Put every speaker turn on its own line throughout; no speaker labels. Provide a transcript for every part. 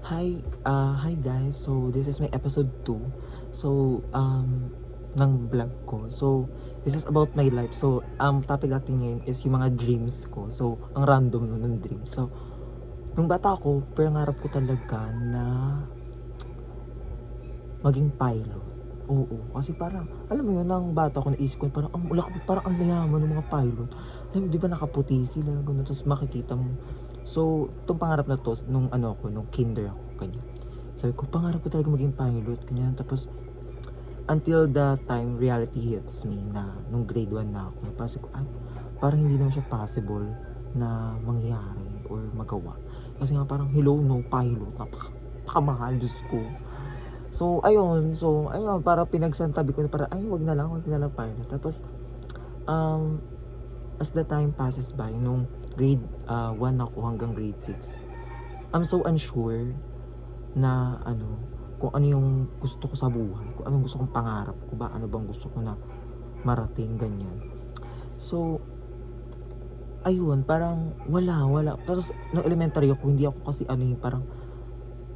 Hi guys. So this is my episode 2. So ng vlog ko. So this is about my life. So topic natin ngayon is yung mga dreams ko. So ang random nun ng dreams. So nung bata ako, pangarap ko talaga na maging pilot. Oo, kasi parang alam mo yun, nang bata ko naisip ko parang parang ang mayaman ng mga pilot. Ay, di ba nakaputi sila, ganun, tapos makikita mo. So, itong pangarap na to, nung nung kinder ako, ganyan. Sabi ko, pangarap ko talaga maging pilot, ganyan. Tapos, until the time reality hits me na nung grade 1 na ako, napasok ko, ay, parang hindi naman siya possible na mangyari or magawa. Kasi nga parang, hello, no, pilot, napakamahal, Diyos ko. So ayun, para pinagsantabi ko na para, ay, wag na lang pilot. Tapos, um, as the time passes by, nung grade 1 ako hanggang grade 6, I'm so unsure na kung ano yung gusto ko sa buhay, kung anong gusto kong pangarap ko ba, ano bang gusto ko na marating, ganyan. So, ayun, parang wala. Tapos, nung elementary ako, hindi ako kasi parang,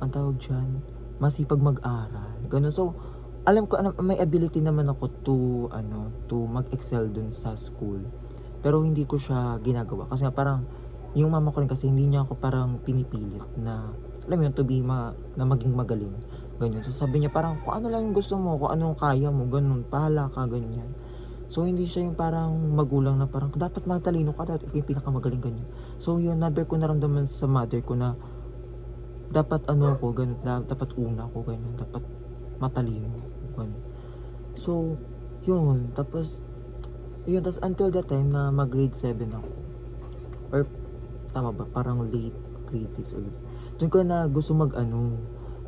ang tawag dyan, masipag mag-aral. Ganun. So, alam ko, may ability naman ako to mag-excel dun sa school. Pero hindi ko siya ginagawa. Kasi nga parang, yung mama ko rin kasi hindi niya ako parang pinipilit na, alam mo yun, na maging magaling. Ganyan. So, sabi niya parang, kung ano lang yung gusto mo, kung anong kaya mo, ganun, pahala ka, ganyan. So, hindi siya yung parang magulang na parang, dapat matalino ka, dapat ikaw yung pinakamagaling, ganyan. So, yun, never ko naramdaman sa mother ko na, dapat ko, ganun, dapat una ko, ganyan, dapat matalino, ganun. So, tapos until that time na mag-grade 7 ako, or tama ba, parang late grade 6 or doon ko na gusto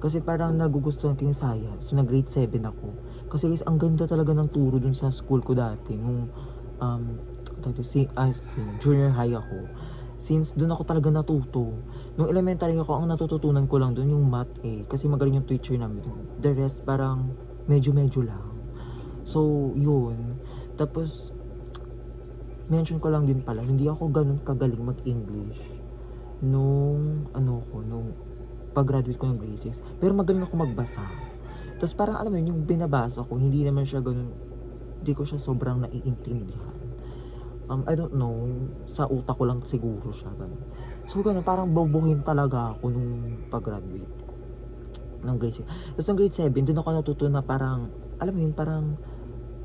kasi parang nagugustuhan ko yung science. So, nag-grade 7 ako. Kasi guys, ang ganda talaga ng turo dun sa school ko dati. Nung, junior high ako. Since dun ako talaga natuto. Nung elementary ako, ang natututunan ko lang dun yung math Kasi magaling yung teacher namin. The rest, parang medyo-medyo lang. So, yun. Tapos, mention ko lang din pala, hindi ako ganun kagaling mag-English nung pag-graduate ko ng grade 6. Pero magaling ako magbasa. Tapos parang alam mo yun, yung binabasa ko, hindi naman siya ganun, hindi ko siya sobrang naiintindihan. I don't know, sa utak ko lang siguro siya, ganun. So ganun, parang bobohin talaga ako nung pag-graduate ko ng grade 6. Tapos ng grade 7, dun ako natuto na parang, alam mo yun, parang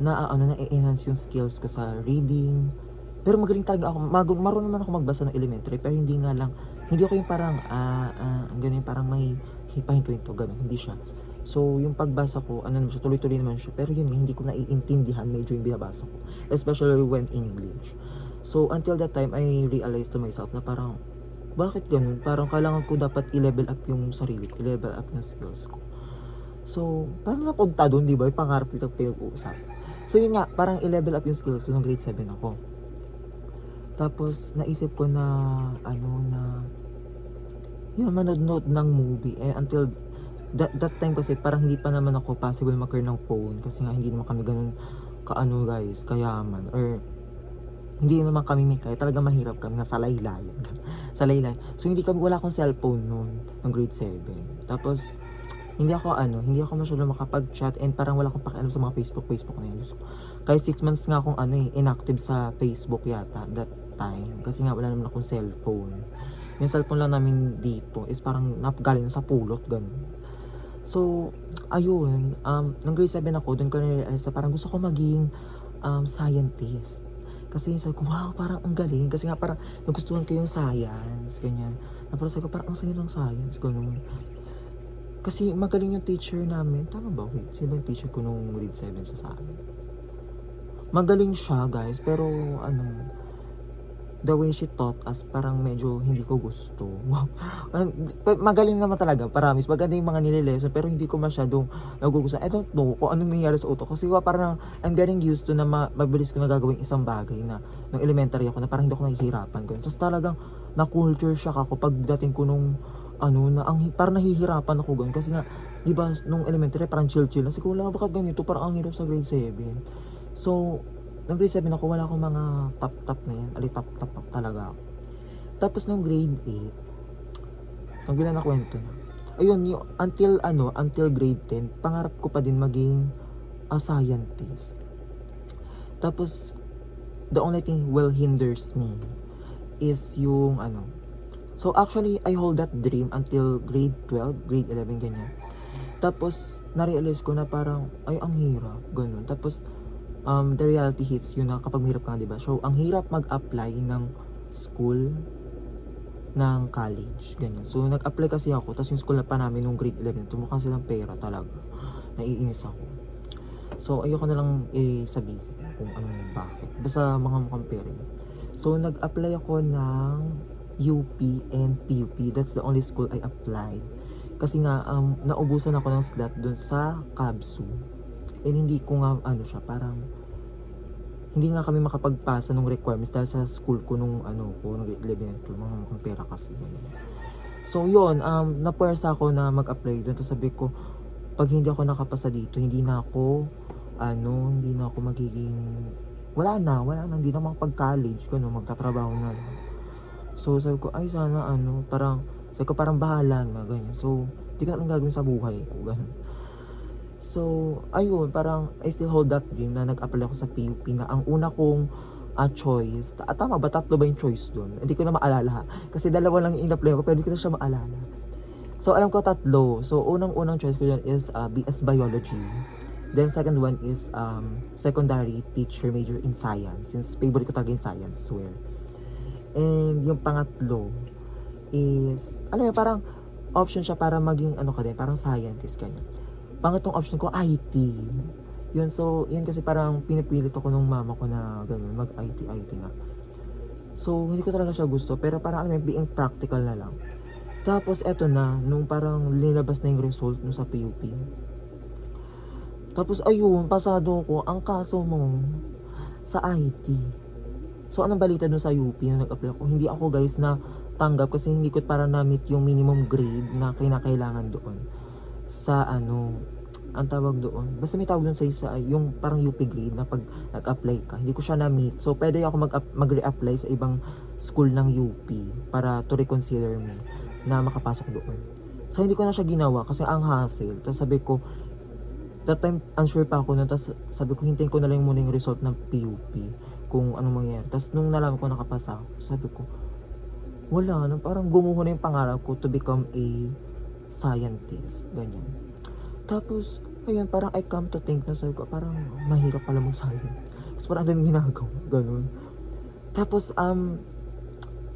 na-enhance yung skills ko sa reading. Pero magaling talaga ako, marunong naman ako magbasa ng elementary, pero hindi ako yung parang, ganun, parang may hipahinto-hinto, ganun, hindi siya. So, yung pagbasa ko, naman siya, tuloy-tuloy naman siya, pero yun, hindi ko naiintindihan medyo yung binabasa ko, especially when English. So, until that time, I realized to myself na parang, bakit ganun? Parang kailangan ko dapat i-level up yung sarili ko, i-level up yung skills ko. So, parang napunta doon, di ba? Yung pangarap ko pinag-uusapan. So, yun nga, parang i-level up yung skills ko nung grade 7 ako. Tapos, naisip ko na, yun, manood ng movie. Until that time kasi, parang hindi pa naman ako possible mag-care ng phone. Kasi nga, hindi naman kami ganun guys, kayaman. Or, hindi naman kami kaya talaga mahirap kami, nasa laylayan. Sa laylayan. So, wala akong cellphone noon, ng grade 7. Tapos, hindi ako masyadong makapag-chat and parang wala akong pakialam sa mga Facebook na yun. Kahit 6 months nga akong inactive sa Facebook yata that time. Kasi nga wala naman akong cellphone. Yung cellphone lang namin dito is parang galing sa pulot, ganun. So, ayun, nung grade 7 ako, doon ko na-realize na parang gusto ko maging scientist. Kasi sabi ko, wow, parang ang galing. Kasi nga parang nagustuhan ko yung science, ganyan. Tapos sabi ko, parang ang saya ng science, ganun. Kasi magaling yung teacher namin. Tama ba? Wait, sino yung teacher ko nung grade 7 sa amin? Magaling siya, guys. Pero, the way she taught us, parang medyo hindi ko gusto. Wow. Magaling naman talaga, promise. Maganda yung mga nililesson, pero hindi ko masyadong nagugustuhan. I don't know kung anong nangyayari sa utak. Kasi parang I'm getting used to na mabilis ko na gagawin isang bagay na nung elementary ako na parang hindi ako nahihirapan. Ganun. Tapos talagang na-culture shock ako pagdating ko nung parang nahihirapan ako ganun. Kasi nga, di ba, nung elementary parang chill-chill. Kasi ko, wala, bakit ganito? Parang ang hirap sa grade 7. So, nung grade 7 ako, wala akong mga top na yan. Top talaga ako. Tapos nung grade 8, nang bilang na kwento na. ayun, yung until grade 10, pangarap ko pa din maging a scientist. Tapos, the only thing will hinders me is yung so actually, I hold that dream until grade 12, grade 11, ganyan. Tapos, na-realize ko na parang, ay, ang hirap, ganun. Tapos, the reality hits yun na kapag mahirap ka, diba? So, ang hirap mag-apply ng school, ng college, ganyan. So, nag-apply kasi ako, tapos yung school na pa namin nung grade 11, tumukha silang pera talaga. Naiinis ako. So, ayoko na lang sabihin kung bakit. Basta mga mukhang pera yun. So, nag-apply ako ng UP and PUP. That's the only school I applied. Kasi nga, naubusan ako ng slot dun sa KABSU. And hindi ko nga, parang, hindi nga kami makapagpasa ng requirements dahil sa school ko nung, nung grade 11 and 12, mga mukhang pera kasi. So, yun, napuwersa ako na mag-apply dun. Tapos sabi ko, pag hindi ako nakapasa dito, hindi na ako magiging, wala na, hindi na makapag-college, magtatrabaho na lang. So, sabi ko, ay, sana, parang bahala na, ganyan. So, di ko na lang gagawin sa buhay ko, ganun. So, ayun, parang, I still hold that dream na nag-apply ako sa PUP na ang una kong choice, tama ba? 3 ba yung choice dun? Hindi ko na maalala, kasi 2 lang yung in-apply ko, pero hindi ko na siya maalala. So, alam ko 3. So, unang choice ko dyan is BS Biology. Then, second one is secondary teacher major in science. Since favorite ko talaga yung science, swear. And yung pangatlo is, parang option siya para maging parang scientist, ganyan. Pangatlong option ko, IT. Yun, so, yun kasi parang pinipilit ako nung mama ko na ganun, mag-IT nga. So, hindi ko talaga siya gusto, pero parang being practical na lang. Tapos, eto na, nung parang linabas na yung result nung sa PUP. Tapos, ayun, pasado ko, ang kaso mo, sa IT. So, anong balita dun sa UP na nag-apply ako? Hindi ako, guys, na tanggap kasi hindi ko para na-meet yung minimum grade na kinakailangan doon. Sa ang tawag doon. Basta may tawag doon sa isa, yung parang UP grade na pag nag-apply ka. Hindi ko siya na-meet. So, pwede ako mag-re-apply sa ibang school ng UP para to reconsider me na makapasok doon. So, hindi ko na siya ginawa kasi ang hassle. Tapos sabi ko, that time, unsure pa ako nun. Tapos sabi ko, hintayin ko na lang muna yung result ng PUP kung anong mangyayari. Tapos nung nalaman ko nakapasa ako, sabi ko, wala na, parang gumuho na yung pangarap ko to become a scientist, ganyan. Tapos, ayun, parang I come to think na sabi ko, parang mahirap pala mag-science. Tapos parang ang daming ginagawa, ganun. Tapos,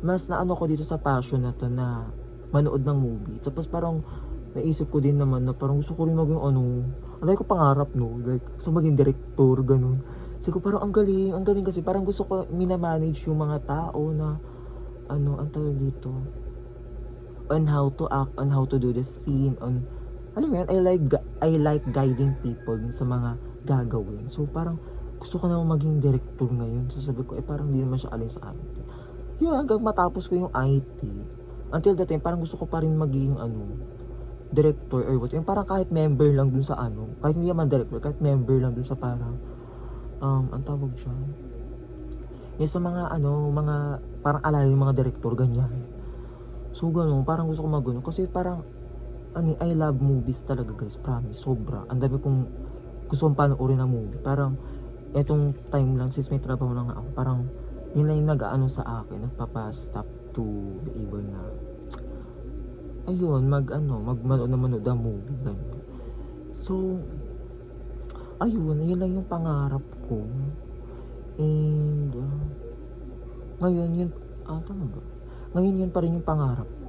mas naano ko dito sa passion na to na manood ng movie. Tapos parang naisip ko din naman na parang gusto ko rin maging ang dami ko pangarap, no? Like, gusto maging director, ganun. Sabi ko parang ang galing kasi parang gusto ko minamanage yung mga tao na, ang tawag dito, on how to act, on how to do the scene, on, alam mo yun, I like guiding people sa mga gagawin. So parang gusto ko naman maging director ngayon. So sabi ko, parang hindi naman siya alin sa IT. Yun, hanggang matapos ko yung IT. Until that time, parang gusto ko pa rin maging, director or what. Yung parang kahit member lang dun sa kahit hindi naman director, kahit member lang dun sa parang, ang tawag siya. Yung sa mga, mga, parang alala yung mga director, ganyan. So, gano'n, parang gusto ko mag-gano'n. Kasi parang, I love movies talaga, guys, promise, sobra. Ang dami kong gusto kong panoorin na movie. Parang, etong time lang, since may trabaho lang ako, parang, yun lang yung sa akin, nagpapa-stop to be able na, ayun, magmanood ng movie, ganyan. So, ayun, yun lang yung pangarap ko. And, ngayon, yun, tama ba? Ngayon, yun pa rin yung pangarap ko.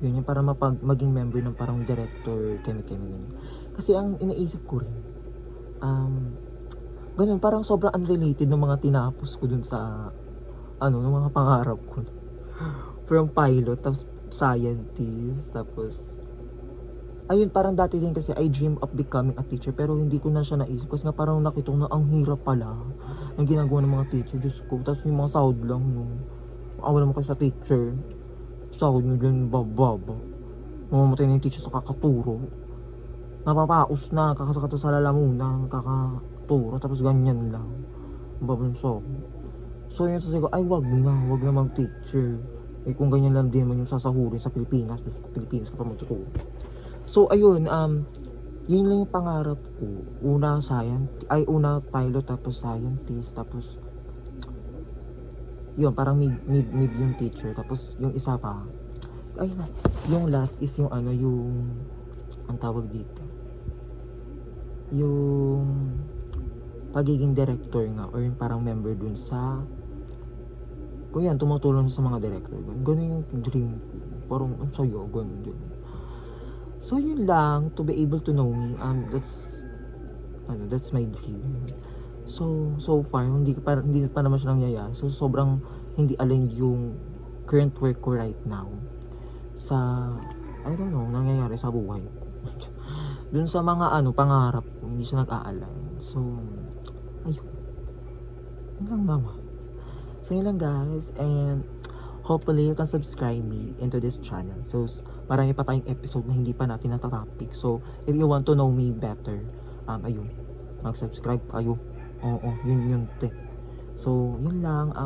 Yun, yung para maging member ng parang director, ganyan. Kasi ang iniisip ko rin, ganun, parang sobrang unrelated ng mga tinapos ko dun sa, ng mga pangarap ko. From pilot, tapos scientist, tapos ayun, parang dati din kasi I dream of becoming a teacher, pero hindi ko na siya naisip kasi nga parang nakita ko na ang hirap pala ng ginagawa ng mga teacher. Diyos ko, tapos yung mga sahod lang, no, awa naman kayo sa teacher, sahod nyo dyan bababa, mamamatay na yung teacher sa kakaturo, napapaos na, kakasakata sa lalamunan, kakaturo, tapos ganyan lang, babang sahod. So yun, sasabi ko, ay wag na mag-teacher. Kung ganyan lang din naman yung sasahurin sa Pilipinas, Pilipinas ka pa magtuturo. So ayun, yun lang yung pangarap ko. Una pilot, tapos scientist, tapos yun, parang mid yung teacher. Tapos yung isa pa, ay na, yung last is yung ano, yung, ang tawag dito, yung pagiging director nga, or yung parang member dun sa, kung yan, tumutulong sa mga director. Ganun yung dream ko. Parang, ang saya, ganun din. So yun lang, to be able to know me, that's my dream. So far, hindi pa naman siya nangyayari. So sobrang hindi aligned yung current work ko right now sa, I don't know, nangyayari sa buhay ko. Dun sa mga pangarap ko, hindi siya nag-a-align. So, ayun. Yun lang naman. So yun lang guys, and hopefully you can subscribe me into this channel. So marami pa tayong episode na hindi pa natin natatopic. So if you want to know me better, ayun, mag-subscribe kayo. Oo, yun te. So yun lang,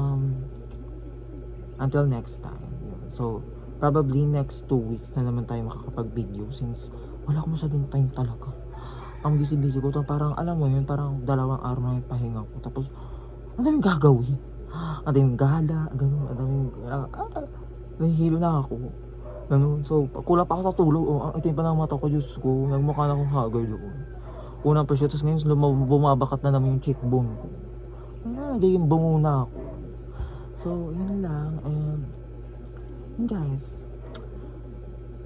until next time. Yun. So probably next 2 weeks na naman tayo makakapag-video, since wala akong masyadong time talaga. Ang busy-busy ko to, parang alam mo yun, parang 2 araw na yung pahinga ko. Tapos ang daming gagawin. Ang daming gala, ganun, ang daming, nahihilo na ako. Ganun. So, kulang pa ako sa tulog. Ang itim pa ng mata ko, Diyos ko. Nagmukha na akong haggard doon. Unang presyo, tapos ngayon bumabakat na naman yung cheekbone ko. Nagiging bungo na ako. So, yun lang. And, yun guys.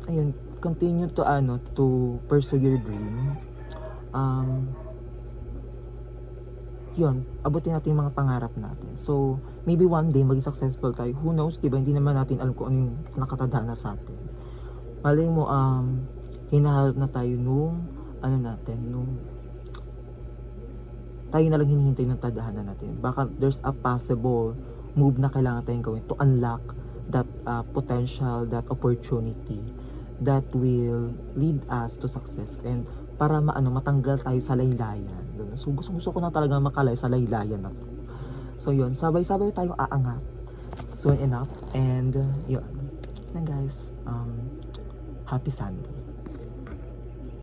Ayun, continue to pursue your dream. Yun, abutin natin yung mga pangarap natin. So, maybe one day maging successful tayo. Who knows, diba? Hindi naman natin alam kung ano yung nakatadhana sa atin. Malay mo, hinahalap na tayo nung, tayo na lang hinihintay ng tadhana natin. Baka there's a possible move na kailangan tayong gawin to unlock that potential, that opportunity that will lead us to success. And para matanggal tayo sa laylayan. So gusto ko na talaga makalay sa laylayan na to. So yun, sabay-sabay tayong aangat soon enough. And yun guys, happy Sunday.